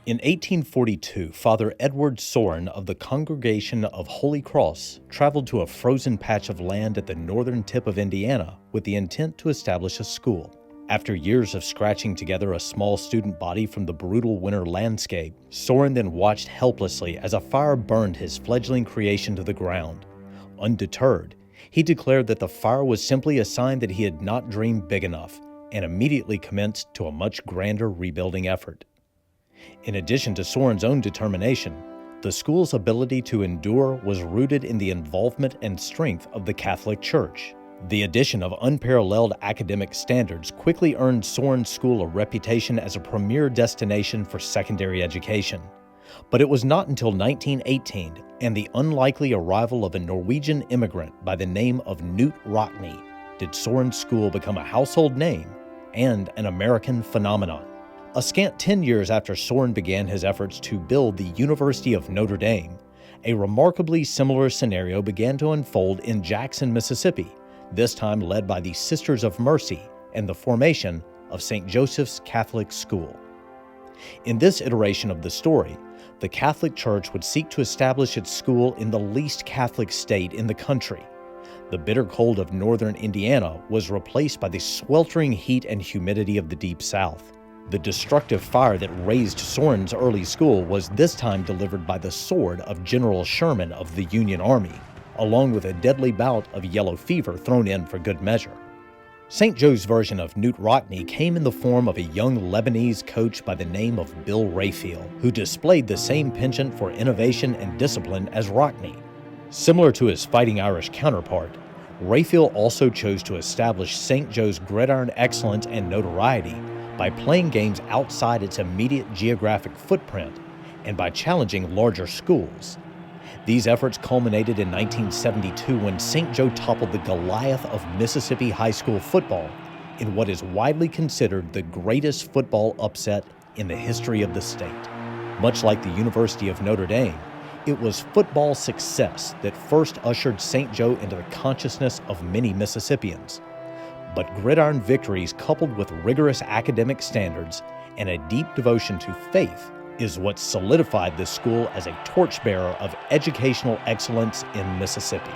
In 1842, Father Edward Sorin of the Congregation of Holy Cross traveled to a frozen patch of land at the northern tip of Indiana with the intent to establish a school. After years of scratching together a small student body from the brutal winter landscape, Sorin then watched helplessly as a fire burned his fledgling creation to the ground. Undeterred, he declared that the fire was simply a sign that he had not dreamed big enough, and immediately commenced to a much grander rebuilding effort. In addition to Sorin's own determination, the school's ability to endure was rooted in the involvement and strength of the Catholic Church. The addition of unparalleled academic standards quickly earned Sorin's school a reputation as a premier destination for secondary education. But it was not until 1918 and the unlikely arrival of a Norwegian immigrant by the name of Knut Rockne did Sorin's school become a household name and an American phenomenon. A scant 10 years after Sorin began his efforts to build the University of Notre Dame, a remarkably similar scenario began to unfold in Jackson, Mississippi, this time led by the Sisters of Mercy and the formation of St. Joseph's Catholic School. In this iteration of the story, the Catholic Church would seek to establish its school in the least Catholic state in the country. The bitter cold of northern Indiana was replaced by the sweltering heat and humidity of the Deep South. The destructive fire that razed Sorin's early school was this time delivered by the sword of General Sherman of the Union Army, along with a deadly bout of yellow fever thrown in for good measure. St. Joe's version of Knut Rockne came in the form of a young Lebanese coach by the name of Bill Raphael, who displayed the same penchant for innovation and discipline as Rockne. Similar to his Fighting Irish counterpart, Raphael also chose to establish St. Joe's gridiron excellence and notoriety by playing games outside its immediate geographic footprint and by challenging larger schools. These efforts culminated in 1972 when St. Joe toppled the Goliath of Mississippi high school football in what is widely considered the greatest football upset in the history of the state. Much like the University of Notre Dame, it was football success that first ushered St. Joe into the consciousness of many Mississippians. But gridiron victories coupled with rigorous academic standards and a deep devotion to faith is what solidified this school as a torchbearer of educational excellence in Mississippi.